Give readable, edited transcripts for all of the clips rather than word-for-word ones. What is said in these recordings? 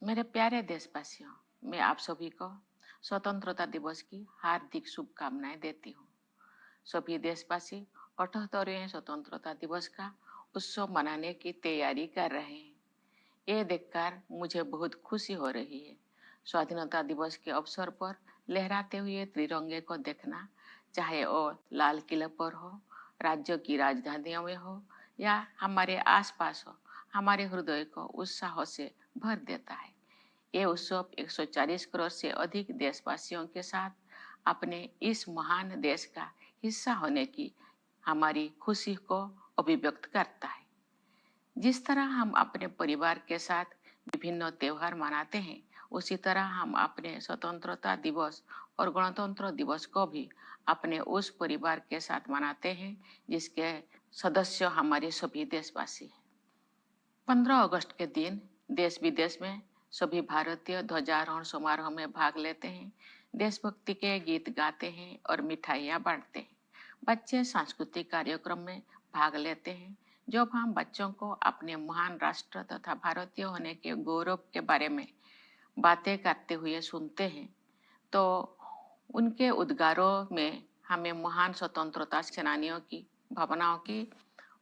मेरे प्यारे देशवासियों, मैं आप सभी को स्वतंत्रता दिवस की हार्दिक शुभकामनाएं देती हूँ। सभी देशवासी 78वें स्वतंत्रता दिवस का उत्सव मनाने की तैयारी कर रहे हैं। ये देखकर मुझे बहुत खुशी हो रही है। स्वाधीनता दिवस के अवसर पर लहराते हुए तिरंगे को देखना, चाहे वो लाल किले पर हो, राज्यों की राजधानियों में हो या हमारे आसपास हो, हमारे हृदय को उत्साह से भर देता है। ये उत्सव 140 करोड़ से अधिक देशवासियों के साथ अपने इस महान देश का हिस्सा होने की हमारी खुशी को अभिव्यक्त करता है। जिस तरह हम अपने परिवार के साथ विभिन्न त्योहार मनाते हैं, उसी तरह हम अपने स्वतंत्रता दिवस और गणतंत्र दिवस को भी अपने उस परिवार के साथ मनाते हैं जिसके सदस्य हमारे सभी देशवासी हैं। 15 अगस्त के दिन देश विदेश में सभी भारतीय ध्वजारोहण समारोह में भाग लेते हैं, देशभक्ति के गीत गाते हैं और मिठाइयाँ बांटते हैं। बच्चे सांस्कृतिक कार्यक्रम में भाग लेते हैं। जब हम बच्चों को अपने महान राष्ट्र तथा भारतीय होने के गौरव के बारे में बातें करते हुए सुनते हैं, तो उनके उद्गारों में हमें महान स्वतंत्रता सेनानियों की भावनाओं की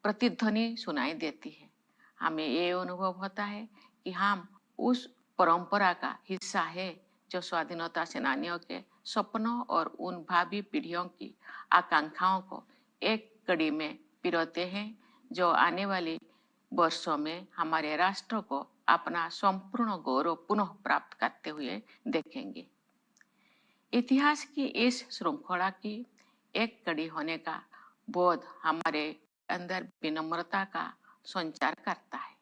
प्रतिध्वनि सुनाई देती है। हमें ये अनुभव होता है कि हम उस परंपरा का हिस्सा है जो स्वाधीनता सेनानियों के सपनों और उन भावी पीढ़ियों की आकांक्षाओं को एक कड़ी में पिरोते हैं, जो आने वाली वर्षों में हमारे राष्ट्र को अपना संपूर्ण गौरव पुनः प्राप्त करते हुए देखेंगे। इतिहास की इस श्रृंखला की एक कड़ी होने का बोध हमारे अंदर विनम्रता का संचार करता है।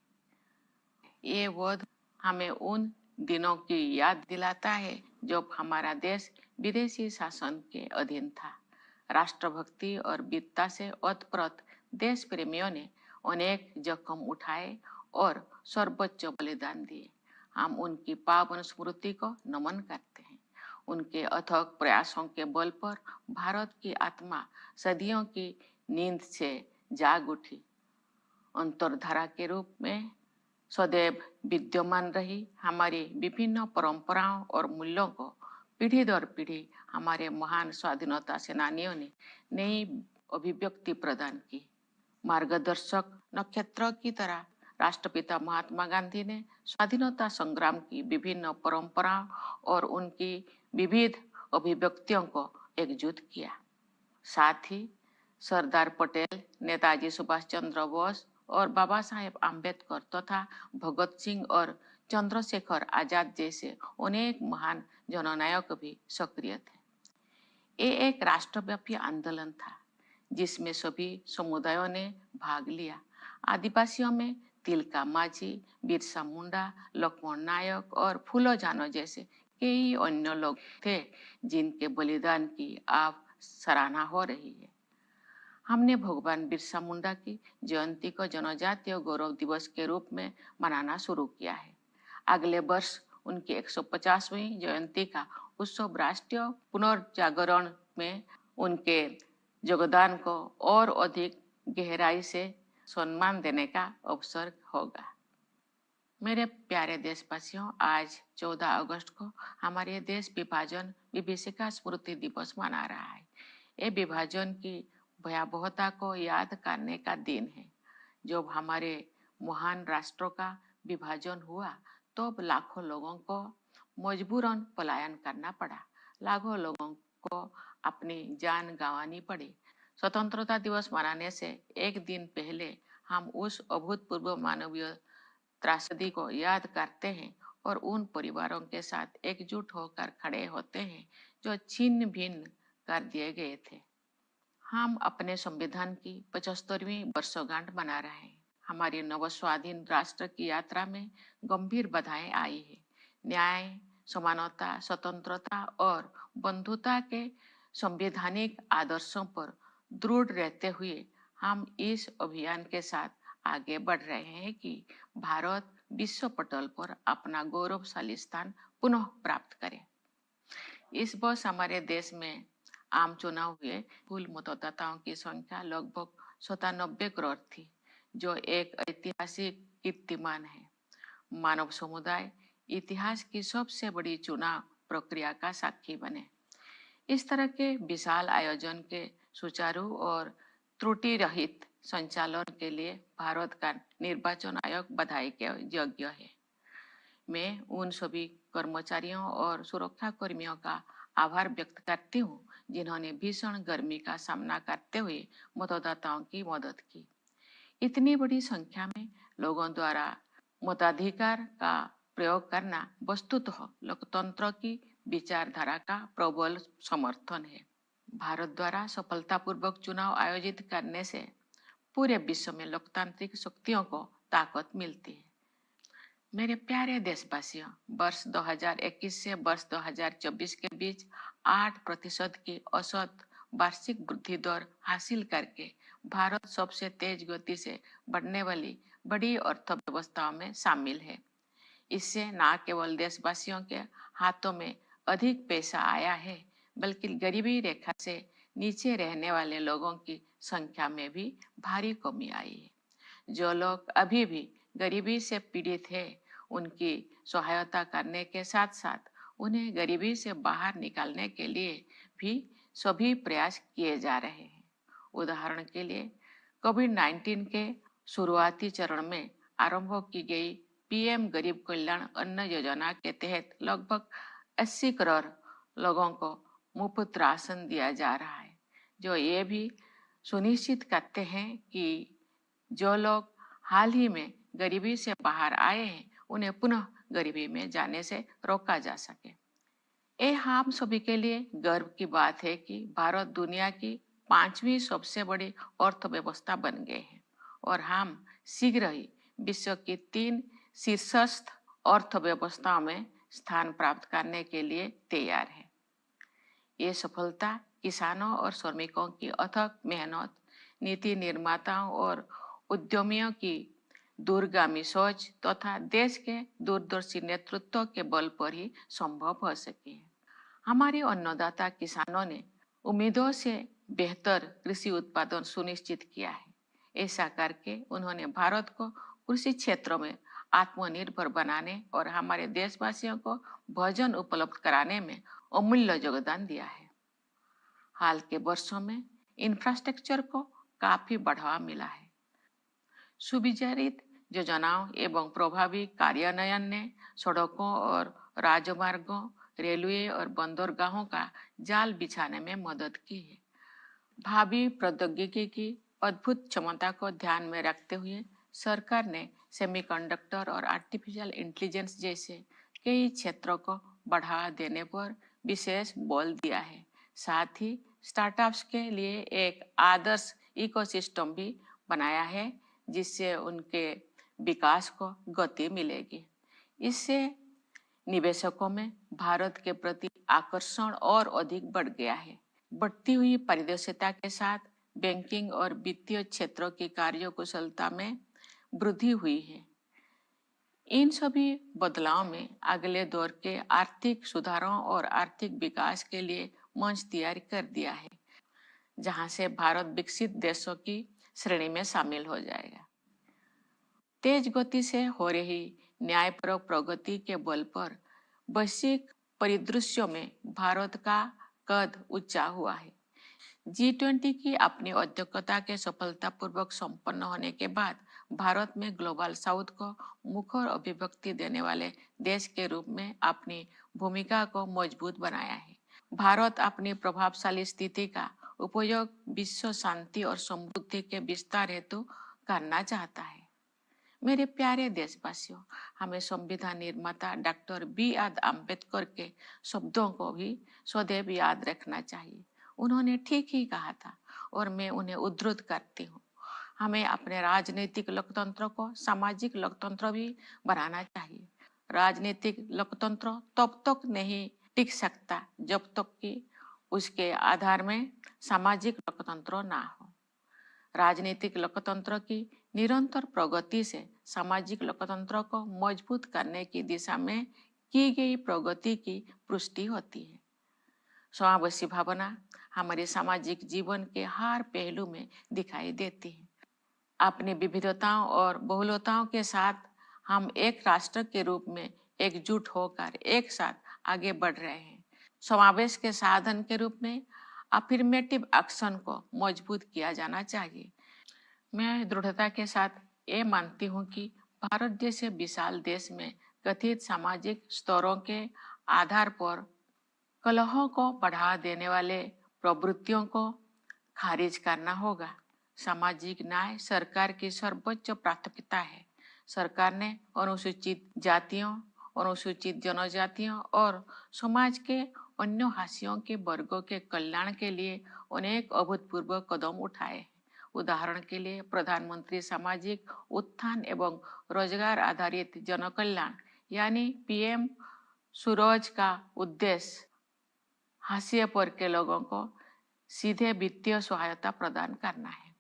ये बोध हमें उन दिनों की याद दिलाता है जब हमारा देश विदेशी शासन के अधीन था। राष्ट्रभक्ति और वीरता से ओतप्रोत देश प्रेमियों ने अनेक जोखिम उठाए और सर्वोच्च बलिदान दिए। हम उनकी पावन स्मृति को नमन करते हैं। उनके अथक प्रयासों के बल पर भारत की आत्मा सदियों की नींद से जाग उठी। अंतरधारा के रूप में सदैव विद्यमान रही हमारी विभिन्न परंपराओं और मूल्यों को पीढ़ी दर पीढ़ी हमारे महान स्वाधीनता सेनानियों ने नई अभिव्यक्ति प्रदान की। मार्गदर्शक नक्षत्र की तरह राष्ट्रपिता महात्मा गांधी ने स्वाधीनता संग्राम की विभिन्न परंपराओं और उनकी विविध अभिव्यक्तियों को एकजुट किया। साथ ही सरदार पटेल, नेताजी सुभाष चंद्र बोस और बाबा साहेब आम्बेडकर तथा भगत सिंह और चंद्रशेखर आजाद जैसे अनेक महान जननायक भी सक्रिय थे। ये एक राष्ट्रव्यापी आंदोलन था जिसमें सभी समुदायों ने भाग लिया। आदिवासियों में तिलका मांझी, बिरसा मुंडा, लक्ष्मण नायक और फूलो जानो जैसे कई अन्य लोग थे जिनके बलिदान की आप सराहना हो रही है। हमने भगवान बिरसा मुंडा की जयंती को जनजातीय गौरव दिवस के रूप में मनाना शुरू किया है। अगले वर्ष उनकी 150वीं जयंती का उत्सव राष्ट्रीय पुनर्जागरण में उनके योगदान को और अधिक गहराई से सम्मान देने का अवसर होगा। मेरे प्यारे देशवासियों, आज 14 अगस्त को हमारे देश विभाजन विभीषिका स्मृति दिवस मना रहा है। ये विभाजन की भयावहता को याद करने का दिन है। जब हमारे महान राष्ट्रों का विभाजन हुआ तो लाखों लोगों को मजबूरन पलायन करना पड़ा। लाखों लोगों को अपनी जान गंवानी पड़ी। स्वतंत्रता दिवस मनाने से एक दिन पहले हम उस अभूतपूर्व मानवीय त्रासदी को याद करते हैं और उन परिवारों के साथ एकजुट होकर खड़े होते हैं जो छिन्न भिन्न कर दिए गए थे। हम अपने संविधान की 75वीं वर्षगांठ मना रहे हैं। हमारी नवस्वाधीन राष्ट्र की यात्रा में गंभीर बाधाएं आई है। न्याय, समानता, स्वतंत्रता और बंधुता के संवैधानिक आदर्शों पर दृढ़ रहते हुए हम इस अभियान के साथ आगे बढ़ रहे हैं कि भारत विश्व पटल पर अपना गौरवशाली स्थान पुनः प्राप्त करे। इस वर्ष हमारे देश में आम चुनाव हुए। कुल मतदाताओं की संख्या लगभग 97 करोड़ थी, जो एक ऐतिहासिक कीर्तिमान है। मानव समुदाय इतिहास की सबसे बड़ी चुनाव प्रक्रिया का साक्षी बने। इस तरह के विशाल आयोजन के सुचारू और त्रुटि रहित संचालन के लिए भारत का निर्वाचन आयोग बधाई के योग्य है। मैं उन सभी कर्मचारियों और सुरक्षा कर्मियों का आभार व्यक्त करती हूँ जिन्होंने भीषण गर्मी का सामना करते हुए मतदाताओं की मदद की। इतनी बड़ी संख्या में लोगों द्वारा मताधिकार का प्रयोग करना वस्तुतः लोकतंत्र की विचारधारा का प्रबल समर्थन है। भारत द्वारा सफलतापूर्वक चुनाव आयोजित करने से पूरे विश्व में लोकतांत्रिक शक्तियों को ताकत मिलती है। मेरे प्यारे देशवासियों, वर्ष 2021 से वर्ष 2024 के बीच 8% की औसत वार्षिक वृद्धि दर हासिल करके भारत सबसे तेज गति से बढ़ने वाली बड़ी अर्थव्यवस्थाओं में शामिल है। इससे न केवल देशवासियों के हाथों में अधिक पैसा आया है, बल्कि गरीबी रेखा से नीचे रहने वाले लोगों की संख्या में भी भारी कमी आई है। जो लोग अभी भी गरीबी से पीड़ित हैं, उनकी सहायता करने के साथ साथ उन्हें गरीबी से बाहर निकालने के लिए भी सभी प्रयास किए जा रहे हैं। उदाहरण के लिए कोविड-19 के शुरुआती चरण में आरंभ की गई पीएम गरीब कल्याण अन्न योजना के तहत लगभग 80 करोड़ लोगों को मुफ्त राशन दिया जा रहा है, जो ये भी सुनिश्चित करते हैं कि जो लोग हाल ही में गरीबी से बाहर आए हैं, उन्हें पुनः गरीबी में जाने से रोका जा सके। ये हम सभी के लिए गर्व की बात है कि भारत दुनिया की 5वीं सबसे बड़ी अर्थव्यवस्था बन गए हैं और हम शीघ्र ही विश्व की 3 शीर्षस्थ अर्थव्यवस्थाओं में स्थान प्राप्त करने के लिए तैयार है। ये सफलता किसानों और श्रमिकों की अथक मेहनत, नीति निर्माताओं और उद्यमियों की दूरगामी सोच तथा देश के दूरदर्शी नेतृत्व के बल पर ही संभव हो सकी है। हमारे अन्नदाता किसानों ने उम्मीदों से बेहतर कृषि उत्पादन सुनिश्चित किया है। ऐसा करके उन्होंने भारत को कृषि क्षेत्रों में आत्मनिर्भर बनाने और हमारे देशवासियों को भोजन उपलब्ध कराने में अमूल्य योगदान दिया है। हाल के वर्षों में इंफ्रास्ट्रक्चर को काफी बढ़ावा मिला है। सुविचारित योजनाओं एवं प्रभावी कार्यान्वयन ने सड़कों और राजमार्गों, रेलवे और बंदरगाहों का जाल बिछाने में मदद की है। भावी प्रौद्योगिकी की अद्भुत क्षमता को ध्यान में रखते हुए सरकार ने सेमीकंडक्टर और आर्टिफिशियल इंटेलिजेंस जैसे कई क्षेत्रों को बढ़ावा देने पर विशेष बल दिया है। साथ ही स्टार्टअप्स के लिए एक आदर्श इकोसिस्टम भी बनाया है, जिससे उनके विकास को गति मिलेगी। इससे निवेशकों में भारत के प्रति आकर्षण और अधिक बढ़ गया है। बढ़ती हुई पारदर्शिता के साथ बैंकिंग और वित्तीय क्षेत्रों की कार्यकुशलता में वृद्धि हुई है। इन सभी बदलाव में अगले दौर के आर्थिक सुधारों और आर्थिक विकास के लिए मंच तैयार कर दिया है, जहां से भारत विकसित देशों की श्रेणी में शामिल हो जाएगा। तेज गति से हो रही न्यायपरक प्रगति के बल पर वैश्विक परिदृश्यों में भारत का कद ऊंचा हुआ है। G20 की अपनी अध्यक्षता के सफलतापूर्वक संपन्न होने के बाद भारत में ग्लोबल साउथ को मुखर अभिव्यक्ति देने वाले देश के रूप में अपनी भूमिका को मजबूत बनाया है। भारत अपनी प्रभावशाली स्थिति का उपयोग विश्व शांति और समृद्धि के विस्तार हेतु करना चाहता है। मेरे प्यारे देशवासियों, हमें संविधान निर्माता डॉक्टर B.R. अम्बेडकर के शब्दों को भी सदैव याद रखना चाहिए। उन्होंने ठीक ही कहा था और मैं उन्हें उद्धृत करती हूँ। हमें अपने राजनीतिक लोकतंत्र को सामाजिक लोकतंत्र भी बनाना चाहिए। राजनीतिक लोकतंत्र तब तक नहीं टिक सकता जब तक कि उसके आधार में सामाजिक लोकतंत्र ना हो। राजनीतिक लोकतंत्र की निरंतर प्रगति से सामाजिक लोकतंत्र को मजबूत करने की दिशा में की गई प्रगति की पुष्टि होती है। समावेशी भावना हमारे सामाजिक जीवन के हर पहलू में दिखाई देती है। अपनी विविधताओं और बहुलताओं के साथ हम एक राष्ट्र के रूप में एकजुट होकर एक साथ आगे बढ़ रहे हैं। समावेश के साधन के रूप में अफर्मेटिव एक्शन को मजबूत किया जाना चाहिए। मैं दृढ़ता के साथ ये मानती हूँ कि भारत जैसे विशाल देश में कथित सामाजिक स्तरों के आधार पर कलहों को बढ़ा देने वाले प्रवृत्तियों को खारिज करना होगा। सामाजिक न्याय सरकार की सर्वोच्च प्राथमिकता है। सरकार ने अनुसूचित जातियों, अनुसूचित जनजातियों और समाज के अन्य हाशियों के वर्गों के कल्याण के लिए अनेक अभूतपूर्व कदम उठाए हैं। उदाहरण के लिए प्रधानमंत्री सामाजिक उत्थान एवं रोजगार आधारित जनकल्याण यानी पीएम सूरज का उद्देश्य हाशिए पर के लोगों को सीधे वित्तीय सहायता प्रदान करना है।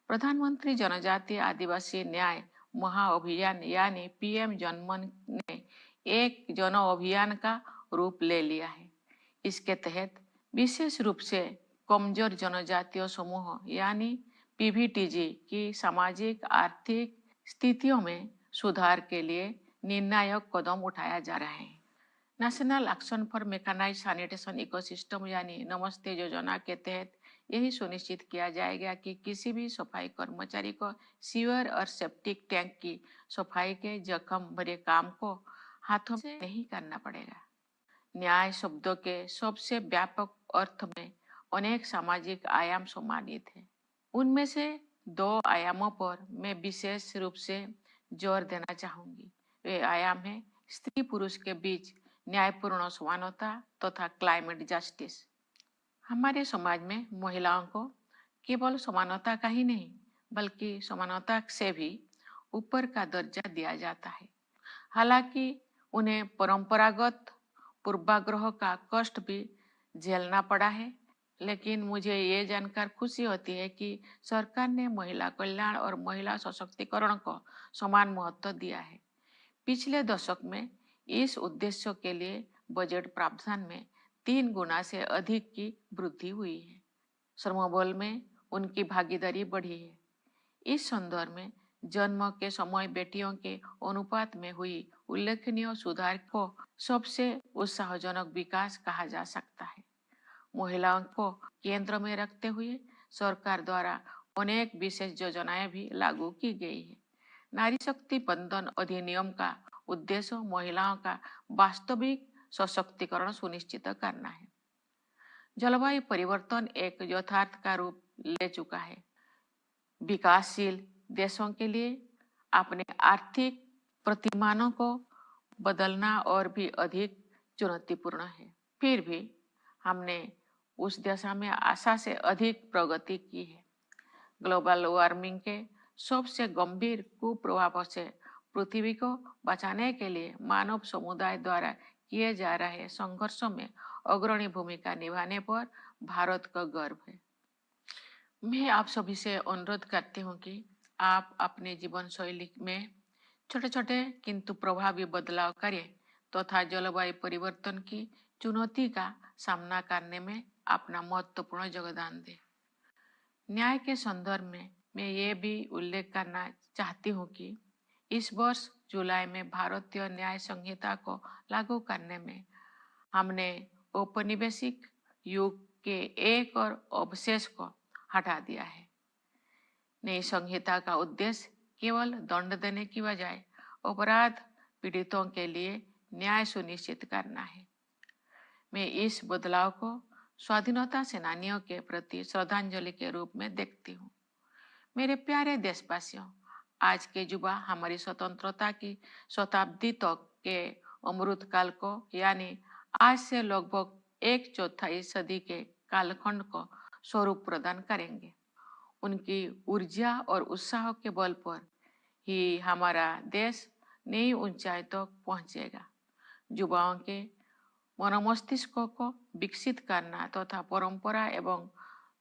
प्रधानमंत्री जनजातीय आदिवासी न्याय महाअभियान यानी पीएम जनमन ने एक जन अभियान का रूप ले लिया है। इसके तहत विशेष रूप से कमजोर जनजातीय समूह यानी पीवीटीजी की सामाजिक आर्थिक स्थितियों में सुधार के लिए निर्णायक कदम उठाया जा रहा है। National action for mechanised sanitation ecosystem यानी नमस्ते योजना के तहत यही सुनिश्चित किया जाएगा कि किसी भी सफाई कर्मचारी को सीवर और सेप्टिक टैंक की सफाई के जख्म भरे काम को हाथों से नहीं करना पड़ेगा। न्याय शब्दों के सबसे व्यापक अर्थ में अनेक सामाजिक आयाम सम्मानित है। उनमें से दो आयामों पर मैं विशेष रूप से जोर देना चाहूंगी। वे आयाम है स्त्री पुरुष के बीच न्यायपूर्ण समानता तथा क्लाइमेट जस्टिस। हमारे समाज में महिलाओं को केवल समानता का ही नहीं बल्कि समानता से भी ऊपर का दर्जा दिया जाता है। हालांकि उन्हें परंपरागत पूर्वाग्रह का कष्ट भी झेलना पड़ा है, लेकिन मुझे ये जानकर खुशी होती है कि सरकार ने महिला कल्याण और महिला सशक्तिकरण को समान महत्व दिया है। पिछले दशक में इस उद्देश्य के लिए बजट प्रावधान में 3 गुना से अधिक की वृद्धि हुई है। श्रमबल में उनकी भागीदारी बढ़ी है। इस संदर्भ में जन्म के समय बेटियों के अनुपात में हुई उल्लेखनीय सुधार को सबसे उत्साहजनक विकास कहा जा सकता है। महिलाओं को केंद्र में रखते हुए सरकार द्वारा अनेक विशेष योजनाएं भी लागू की गई है। नारी शक्ति बंधन अधिनियम का उद्देश्य महिलाओं का वास्तविक सशक्तिकरण सुनिश्चित करना है। जलवायु परिवर्तन एक यथार्थ का रूप ले चुका है। विकासशील देशों के लिए अपने आर्थिक प्रतिमानों को बदलना और भी अधिक चुनौतीपूर्ण है। फिर भी हमने उस दिशा में आशा से अधिक प्रगति की है। ग्लोबल वार्मिंग के सबसे गंभीर कुप्रभावों से पृथ्वी को बचाने के लिए मानव समुदाय द्वारा किए जा रहे संघर्षों में अग्रणी भूमिका निभाने पर भारत का गर्व है। मैं आप सभी से अनुरोध करती हूँ कि आप अपने जीवन शैली में छोटे छोटे किंतु प्रभावी बदलाव करें तथा जलवायु परिवर्तन की चुनौती का सामना करने में अपना महत्वपूर्ण योगदान दें। न्याय के संदर्भ में मैं ये भी उल्लेख करना चाहती हूँ कि इस वर्ष जुलाई में भारतीय न्याय संहिता को लागू करने में हमने औपनिवेशिक युग के एक और अवशेष को हटा दिया है। नई संहिता का उद्देश्य केवल दंड देने की बजाय अपराध पीड़ितों के लिए न्याय सुनिश्चित करना है। मैं इस बदलाव को स्वाधीनता सेनानियों के प्रति श्रद्धांजलि के रूप में देखती हूँ। मेरे प्यारे देशवासियों, आज के युवा हमारी स्वतंत्रता की शताब्दी तक के अमृतकाल को यानी आज से लगभग 1/4 सदी के कालखंड को स्वरूप प्रदान करेंगे। उनकी ऊर्जा और उत्साह के बल पर ही हमारा देश नई ऊंचाई तक पहुंचेगा। युवाओं के मनोमस्तिष्कों को विकसित करना तथा परंपरा एवं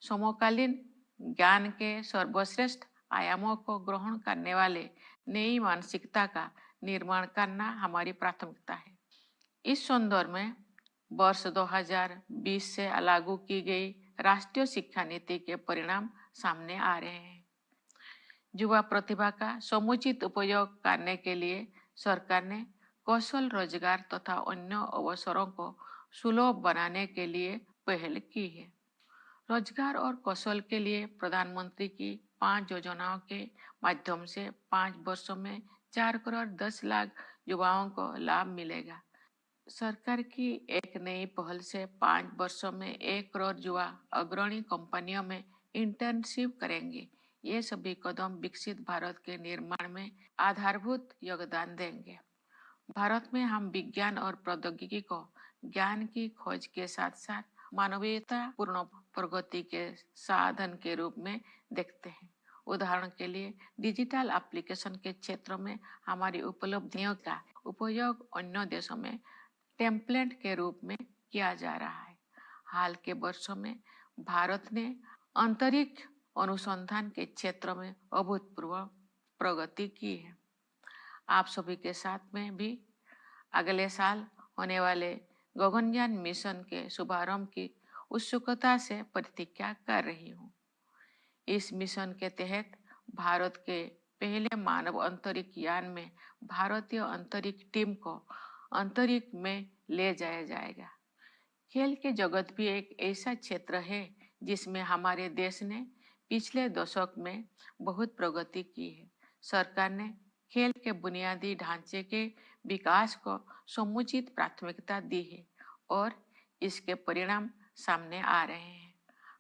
समकालीन ज्ञान के सर्वश्रेष्ठ आयामों को ग्रहण करने वाले नई मानसिकता का निर्माण करना हमारी प्राथमिकता है। इस संदर्भ में वर्ष 2020 से लागू की गई राष्ट्रीय शिक्षा नीति के परिणाम सामने आ रहे हैं। युवा प्रतिभा का समुचित उपयोग करने के लिए सरकार ने कौशल रोजगार तथा अन्य अवसरों को सुलभ बनाने के लिए पहल की है। रोजगार और कौशल के लिए प्रधानमंत्री की 5 योजनाओं के माध्यम से 5 वर्षों में 4 करोड़ 10 लाख युवाओं को लाभ मिलेगा। सरकार की एक नई पहल से 5 वर्षों में 1 करोड़ युवा अग्रणी कंपनियों में इंटर्नशिप करेंगे। ये सभी कदम विकसित भारत के निर्माण में आधारभूत योगदान देंगे। भारत में हम विज्ञान और प्रौद्योगिकी को ज्ञान की खोज के साथ साथ मानवीयता पूर्ण प्रगति के साधन के रूप में देखते हैं। उदाहरण के लिए डिजिटल एप्लीकेशन के क्षेत्र में हमारी उपलब्धियों का उपयोग अन्य देशों में टेम्पलेट के रूप में किया जा रहा है। हाल के वर्षों में भारत ने अंतरिक्ष अनुसंधान के क्षेत्र में अभूतपूर्व प्रगति की है। आप सभी के साथ में भी अगले साल होने वाले गगनयान मिशन के शुभारंभ की उत्सुकता से प्रतीक्षा कर रही हूँ। इस मिशन के तहत भारत के पहले मानव अंतरिक्ष यान में भारतीय अंतरिक्ष टीम को अंतरिक्ष में ले जाया जाएगा। खेल के जगत भी एक ऐसा क्षेत्र है जिसमें हमारे देश ने पिछले दशक में बहुत प्रगति की है। सरकार ने खेल के बुनियादी ढांचे के विकास को समुचित प्राथमिकता दी है और इसके परिणाम सामने आ रहे हैं।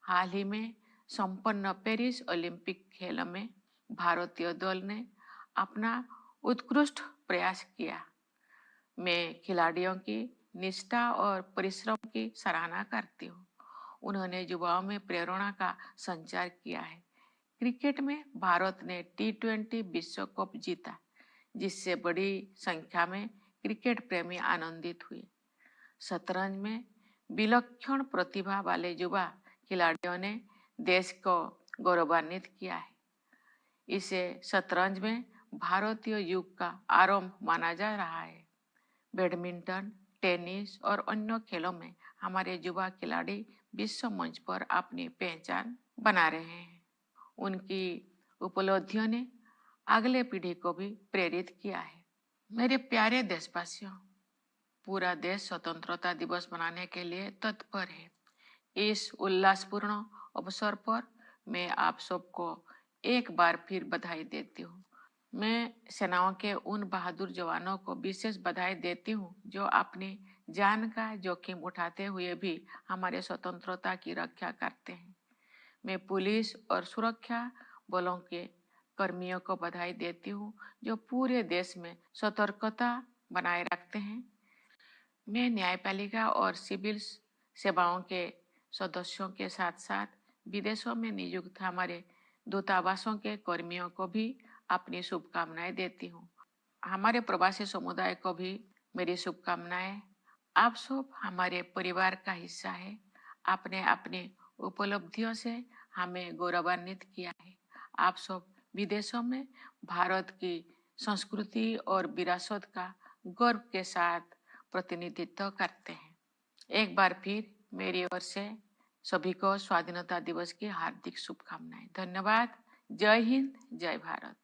हाल ही में संपन्न पेरिस ओलंपिक खेलों में भारतीय दल ने अपना उत्कृष्ट प्रयास किया। मैं खिलाड़ियों की निष्ठा और परिश्रम की सराहना करती हूँ। उन्होंने युवाओं में प्रेरणा का संचार किया है। क्रिकेट में भारत ने T20 विश्व कप जीता, जिससे बड़ी संख्या में क्रिकेट प्रेमी आनंदित हुए। शतरंज में विलक्षण प्रतिभा वाले युवा खिलाड़ियों ने देश को गौरवान्वित किया है। इसे शतरंज में भारतीय युग का आरंभ माना जा रहा है। बैडमिंटन, टेनिस और अन्य खेलों में हमारे युवा खिलाड़ी विश्व मंच पर अपनी पहचान बना रहे हैं। उनकी उपलब्धियों ने अगले पीढ़ी को भी प्रेरित किया है। मेरे प्यारे देशवासियों, पूरा देश स्वतंत्रता दिवस मनाने के लिए तत्पर है। इस उल्लासपूर्ण अवसर पर मैं आप सबको एक बार फिर बधाई देती हूँ। मैं सेनाओं के उन बहादुर जवानों को विशेष बधाई देती हूँ जो अपनी जान का जोखिम उठाते हुए भी हमारे स्वतंत्रता की रक्षा करते हैं। मैं पुलिस और सुरक्षा बलों के कर्मियों को बधाई देती हूँ जो पूरे देश में सतर्कता बनाए रखते हैं। मैं न्यायपालिका और सिविल सेवाओं के सदस्यों के साथ साथ विदेशों में नियुक्त हमारे दूतावासों के कर्मियों को भी अपनी शुभकामनाएं देती हूँ। हमारे प्रवासी समुदाय को भी मेरी शुभकामनाएं। आप सब हमारे परिवार का हिस्सा है। आपने अपनी उपलब्धियों से हमें गौरवान्वित किया है। आप सब विदेशों में भारत की संस्कृति और विरासत का गर्व के साथ प्रतिनिधित्व करते हैं। एक बार फिर मेरी ओर से सभी को स्वाधीनता दिवस की हार्दिक शुभकामनाएं। धन्यवाद। जय हिंद, जय भारत।